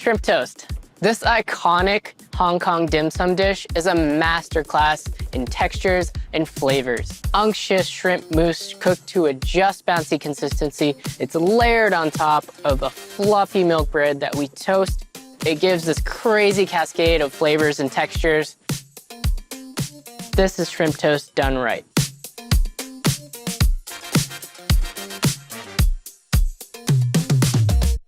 shrimp toast. This iconic Hong Kong dim sum dish is a masterclass in textures and flavors. Unctuous shrimp mousse cooked to a just bouncy consistency. It's layered on top of a fluffy milk bread that we toast. It gives this crazy cascade of flavors and textures. This is shrimp toast done right.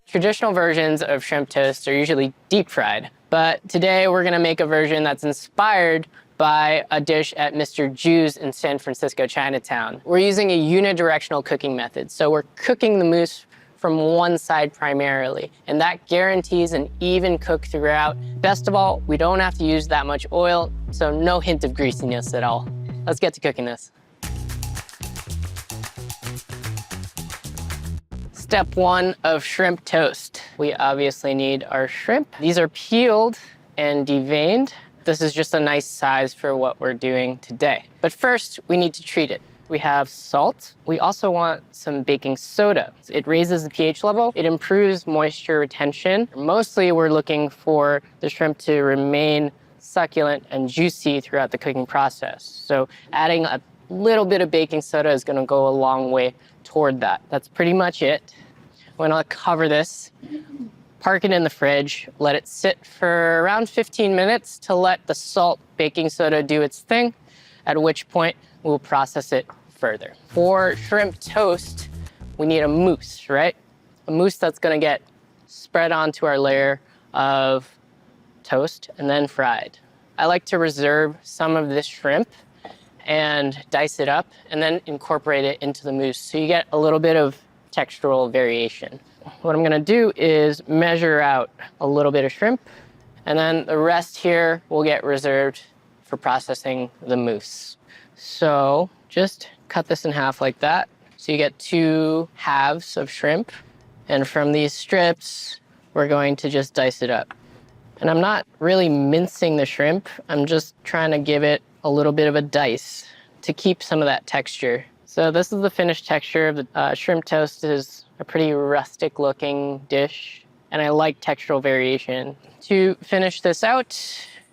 Traditional versions of shrimp toast are usually deep fried, but today we're gonna make a version that's inspired by a dish at Mr. Ju's in San Francisco, Chinatown. We're using a unidirectional cooking method, so we're cooking the mousse from one side primarily, and that guarantees an even cook throughout. Best of all, we don't have to use that much oil, so no hint of greasiness at all. Let's get to cooking this. Step one of shrimp toast. We obviously need our shrimp. These are peeled and deveined. This is just a nice size for what we're doing today. But first, we need to treat it. We have salt. We also want some baking soda. It raises the pH level. It improves moisture retention. Mostly, we're looking for the shrimp to remain succulent and juicy throughout the cooking process. So adding a little bit of baking soda is gonna go a long way toward that. That's pretty much it. I'm gonna cover this, park it in the fridge, let it sit for around 15 minutes to let the salt, baking soda do its thing, at which point we'll process it further. For shrimp toast, we need a mousse, right? A mousse that's gonna get spread onto our layer of toast and then fried. I like to reserve some of this shrimp and dice it up and then incorporate it into the mousse so you get a little bit of textural variation. What I'm gonna do is measure out a little bit of shrimp, and then the rest here will get reserved for processing the mousse. So just cut this in half like that. So you get 2 halves of shrimp, and from these strips, we're going to just dice it up. And I'm not really mincing the shrimp, I'm just trying to give it a little bit of a dice to keep some of that texture. So this is the finished texture of the shrimp toast. Is a pretty rustic looking dish, and I like textural variation. To finish this out,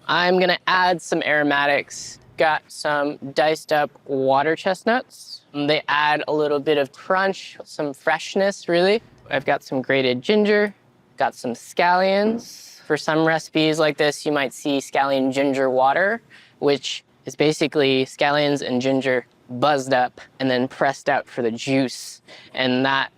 I'm gonna add some aromatics. Got some diced up water chestnuts. They add a little bit of crunch, some freshness really. I've got some grated ginger, got some scallions. For some recipes like this, you might see scallion ginger water, which is basically scallions and ginger buzzed up and then pressed out for the juice. And that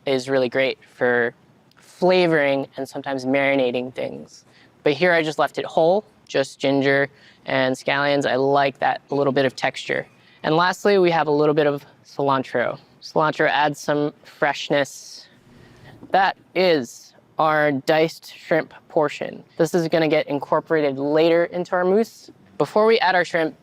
is really great for flavoring and sometimes marinating things. But here I just left it whole, just ginger and scallions. I like that little bit of texture. And lastly, we have a little bit of cilantro. Cilantro adds some freshness. That is our diced shrimp portion. This is gonna get incorporated later into our mousse. Before we add our shrimp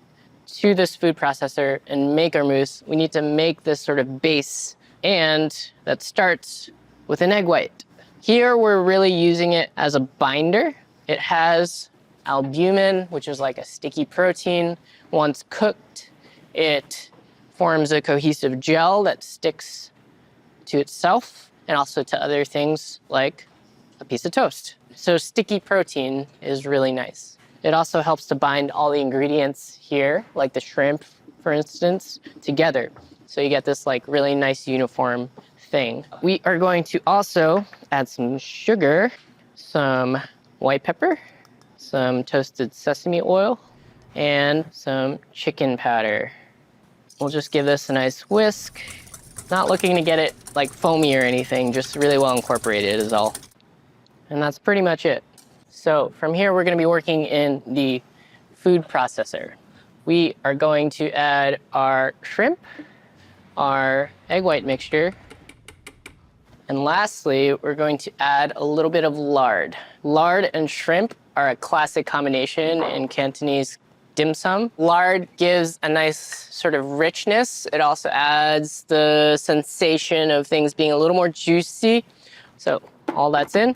to this food processor and make our mousse, we need to make this sort of base, and that starts with an egg white. Here we're really using it as a binder. It has albumin, which is like a sticky protein. Once cooked, it forms a cohesive gel that sticks to itself and also to other things like a piece of toast. So sticky protein is really nice. It also helps to bind all the ingredients here, like the shrimp, for instance, together. So you get this like really nice uniform thing. We are going to also add some sugar, some white pepper, some toasted sesame oil, and some chicken powder. We'll just give this a nice whisk. Not looking to get it like foamy or anything, just really well incorporated is all. And that's pretty much it. So from here, we're gonna be working in the food processor. We are going to add our shrimp, our egg white mixture, and lastly, we're going to add a little bit of lard. Lard and shrimp are a classic combination in Cantonese dim sum. Lard gives a nice sort of richness. It also adds the sensation of things being a little more juicy. So all that's in.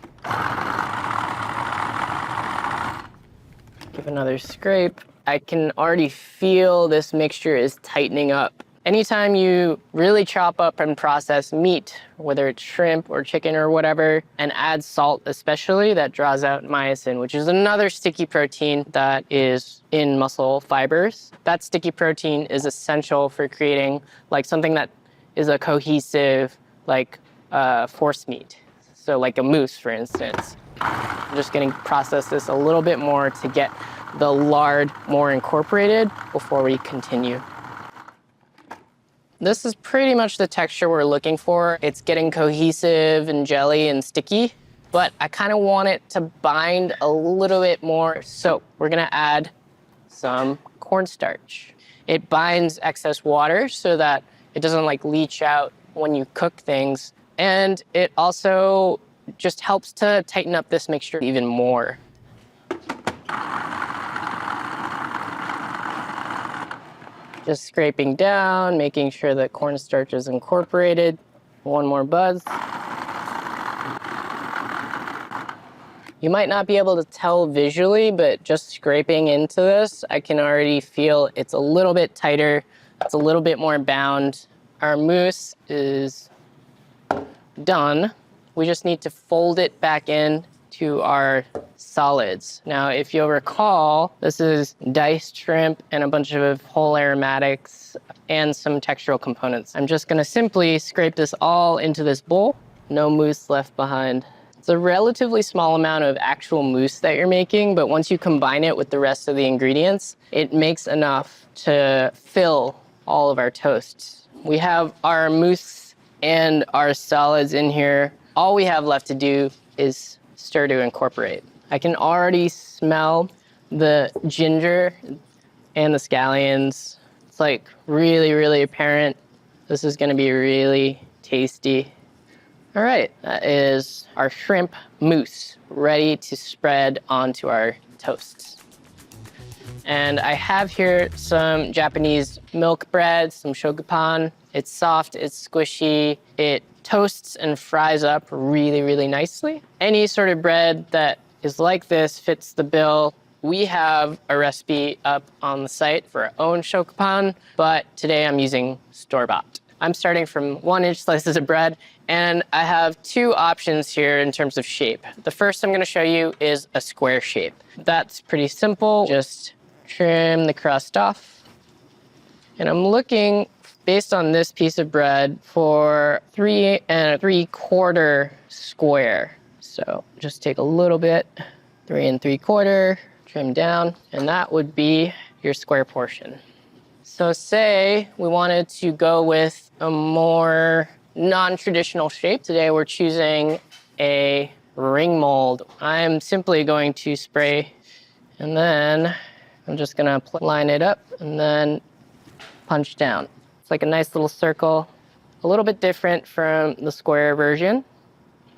Give another scrape. I can already feel this mixture is tightening up. Anytime you really chop up and process meat, whether it's shrimp or chicken or whatever, and add salt especially, that draws out myosin, which is another sticky protein that is in muscle fibers. That sticky protein is essential for creating like something that is a cohesive, like force meat. So like a mousse, for instance. I'm just gonna process this a little bit more to get the lard more incorporated before we continue. This is pretty much the texture we're looking for. It's getting cohesive and jelly and sticky, but I kind of want it to bind a little bit more. So we're gonna add some cornstarch. It binds excess water so that it doesn't like leach out when you cook things. And it also just helps to tighten up this mixture even more. Just scraping down, making sure that cornstarch is incorporated. One more buzz. You might not be able to tell visually, but just scraping into this, I can already feel it's a little bit tighter. It's a little bit more bound. Our mousse is done. We just need to fold it back in to our solids. Now, if you'll recall, this is diced shrimp and a bunch of whole aromatics and some textural components. I'm just gonna simply scrape this all into this bowl. No mousse left behind. It's a relatively small amount of actual mousse that you're making, but once you combine it with the rest of the ingredients, it makes enough to fill all of our toasts. We have our mousse and our solids in here. All we have left to do is stir to incorporate. I can already smell the ginger and the scallions. It's like really, really apparent. This is gonna be really tasty. All right, that is our shrimp mousse ready to spread onto our toasts. And I have here some Japanese milk bread, some shokupan. It's soft, it's squishy, it toasts and fries up really, really nicely. Any sort of bread that is like this fits the bill. We have a recipe up on the site for our own shokupan, but today I'm using store-bought. I'm starting from 1-inch slices of bread, and I have two options here in terms of shape. The first I'm gonna show you is a square shape. That's pretty simple. Just trim the crust off. And I'm looking, based on this piece of bread, for 3 3/4 square. So just take a little bit, 3 3/4, trim down, and that would be your square portion. So say we wanted to go with a more non-traditional shape. Today we're choosing a ring mold. I'm simply going to spray, and then I'm just gonna line it up and then punch down. It's like a nice little circle, a little bit different from the square version.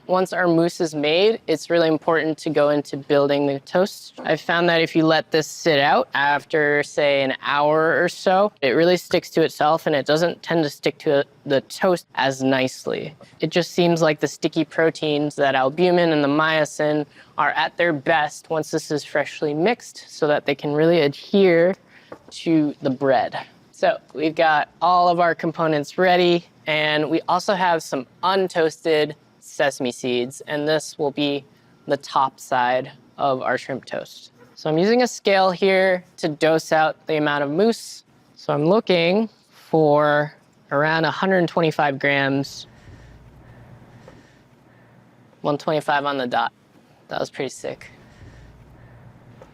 Once our mousse is made, it's really important to go into building the toast. I've found that if you let this sit out after, say, an hour or so, it really sticks to itself and it doesn't tend to stick to the toast as nicely. It just seems like the sticky proteins, that albumin and the myosin, are at their best once this is freshly mixed so that they can really adhere to the bread. So we've got all of our components ready, and we also have some untoasted sesame seeds, and this will be the top side of our shrimp toast. So I'm using a scale here to dose out the amount of mousse. So I'm looking for around 125 grams, 125 on the dot. That was pretty sick.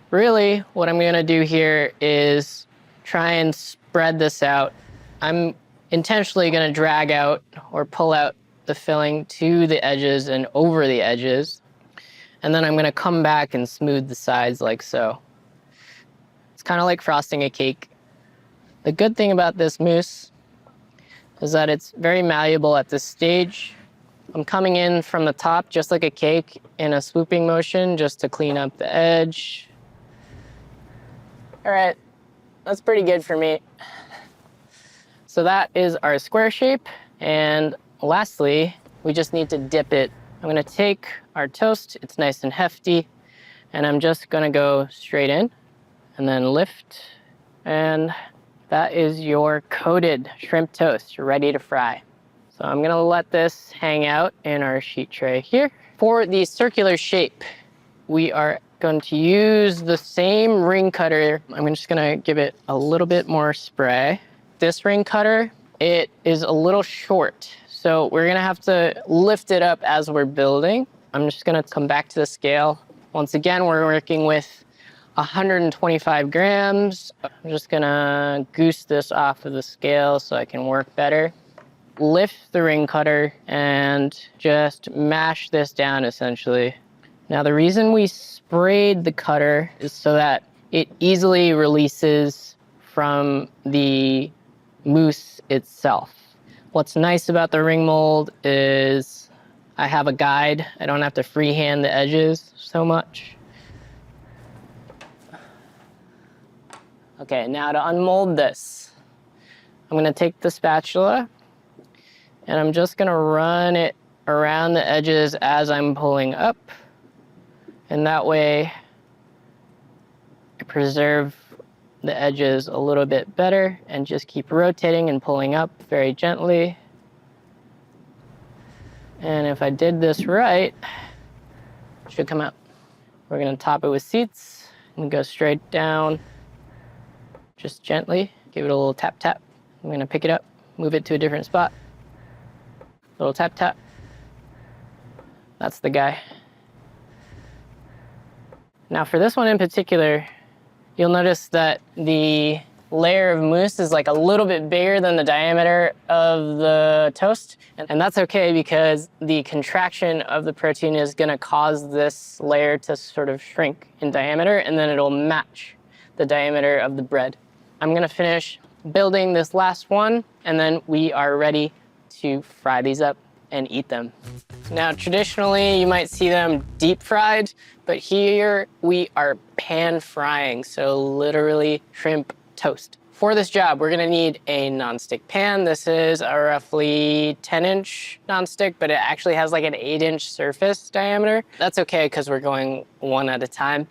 Really, what I'm gonna do here is try and spread this out. I'm intentionally gonna drag out or pull out the filling to the edges and over the edges. And then I'm gonna come back and smooth the sides like so. It's kind of like frosting a cake. The good thing about this mousse is that it's very malleable at this stage. I'm coming in from the top just like a cake in a swooping motion just to clean up the edge. All right, that's pretty good for me. So that is our square shape, and lastly, we just need to dip it. I'm gonna take our toast, it's nice and hefty, and I'm just gonna go straight in and then lift and That is your coated shrimp toast, ready to fry. So I'm gonna let this hang out in our sheet tray here. For the circular shape, we are going to use the same ring cutter. I'm just gonna give it a little bit more spray. This ring cutter, it is a little short, so we're gonna have to lift it up as we're building. I'm just gonna come back to the scale. Once again, we're working with 125 grams. I'm just gonna goose this off of the scale so I can work better. Lift the ring cutter and just mash this down essentially. Now the reason we sprayed the cutter is so that it easily releases from the mousse itself. What's nice about the ring mold is I have a guide. I don't have to freehand the edges so much. Okay, now to unmold this, I'm gonna take the spatula and I'm just gonna run it around the edges as I'm pulling up. And that way, I preserve the edges a little bit better and just keep rotating and pulling up very gently. And if I did this right, it should come out. We're gonna top it with seeds and go straight down, just gently. Give it a little tap tap. I'm gonna pick it up, move it to a different spot. Little tap tap. That's the guy. Now for this one in particular, you'll notice that the layer of mousse is like a little bit bigger than the diameter of the toast. And that's okay because the contraction of the protein is gonna cause this layer to sort of shrink in diameter, and then it'll match the diameter of the bread. I'm gonna finish building this last one, and then we are ready to fry these up and eat them. Now, traditionally, you might see them deep fried, but here we are pan frying, so literally shrimp toast. For this job, we're gonna need a nonstick pan. This is a roughly 10-inch nonstick, but it actually has like an 8-inch surface diameter. That's okay, because we're going one at a time.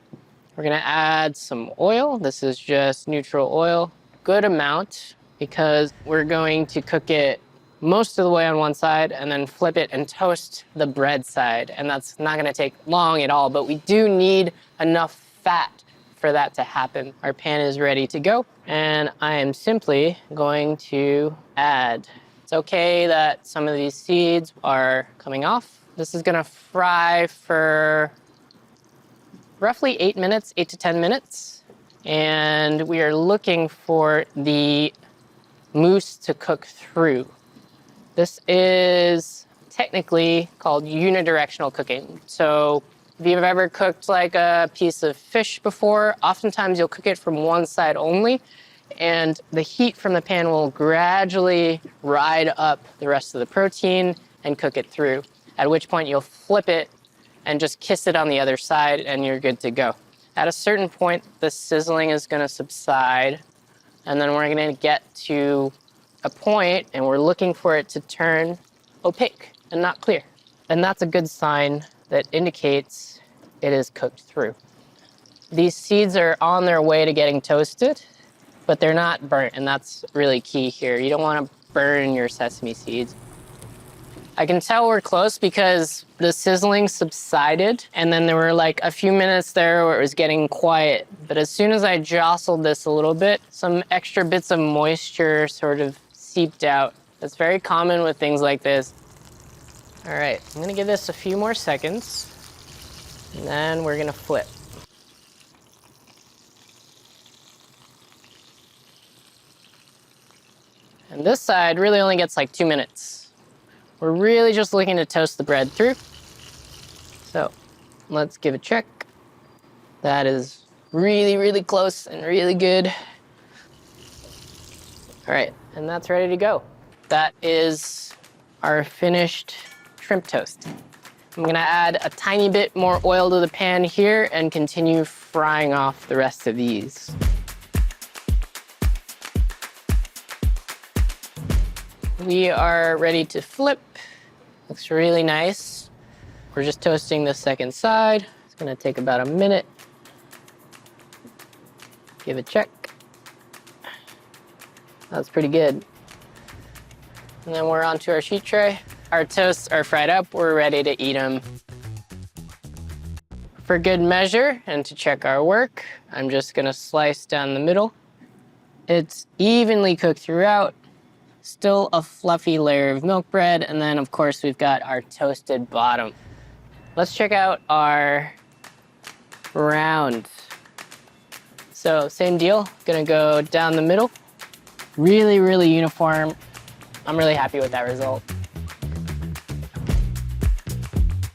We're gonna add some oil. This is just neutral oil, good amount, because we're going to cook it most of the way on one side and then flip it and toast the bread side. And that's not gonna take long at all, but we do need enough fat for that to happen. Our pan is ready to go, and I am simply going to add. It's okay that some of these seeds are coming off. This is gonna fry for roughly 8 minutes, 8 to 10 minutes. And we are looking for the mousse to cook through. This is technically called unidirectional cooking. So if you've ever cooked like a piece of fish before, oftentimes you'll cook it from one side only, and the heat from the pan will gradually ride up the rest of the protein and cook it through, at which point you'll flip it and just kiss it on the other side and you're good to go. At a certain point, the sizzling is gonna subside, and then we're gonna get to a point and we're looking for it to turn opaque and not clear. And that's a good sign that indicates it is cooked through. These seeds are on their way to getting toasted, but they're not burnt, and that's really key here. You don't wanna burn your sesame seeds. I can tell we're close because the sizzling subsided, and then there were like a few minutes there where it was getting quiet. But as soon as I jostled this a little bit, some extra bits of moisture sort of seeped out. That's very common with things like this. All right, I'm gonna give this a few more seconds, and then we're gonna flip. And this side really only gets like 2 minutes. We're really just looking to toast the bread through. So let's give a check. That is really, really close and really good. All right, and that's ready to go. That is our finished shrimp toast. I'm gonna add a tiny bit more oil to the pan here and continue frying off the rest of these. We are ready to flip. Looks really nice. We're just toasting the second side. It's gonna take about a minute. Give it a check. That's pretty good. And then we're onto our sheet tray. Our toasts are fried up. We're ready to eat them. For good measure and to check our work, I'm just gonna slice down the middle. It's evenly cooked throughout. Still a fluffy layer of milk bread. And then of course we've got our toasted bottom. Let's check out our round. So same deal, gonna go down the middle. Really, really uniform. I'm really happy with that result.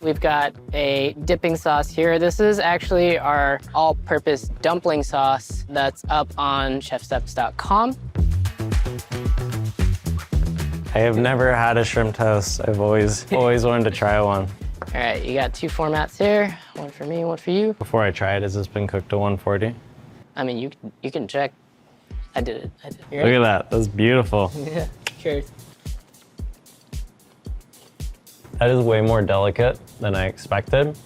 We've got a dipping sauce here. This is actually our all-purpose dumpling sauce that's up on ChefSteps.com. I have never had a shrimp toast. I've always wanted to try one. All right, you got 2 formats here. One for me, one for you. Before I try it, has this been cooked to 140? I mean, you can check. I did it. Look at that. That's beautiful. Yeah, cheers. That is way more delicate than I expected.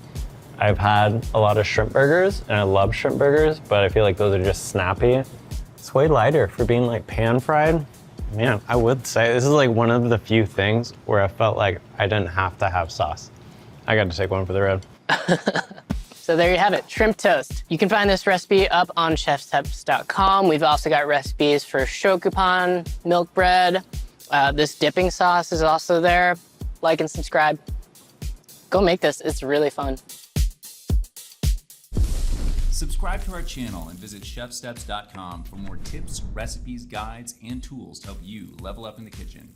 I've had a lot of shrimp burgers, and I love shrimp burgers, but I feel like those are just snappy. It's way lighter for being like pan fried. Man, I would say this is like one of the few things where I felt like I didn't have to have sauce. I got to take one for the road. So there you have it, shrimp toast. You can find this recipe up on chefsteps.com. We've also got recipes for shokupan, milk bread. This dipping sauce is also there. Like and subscribe. Go make this, it's really fun. Subscribe to our channel and visit chefsteps.com for more tips, recipes, guides, and tools to help you level up in the kitchen.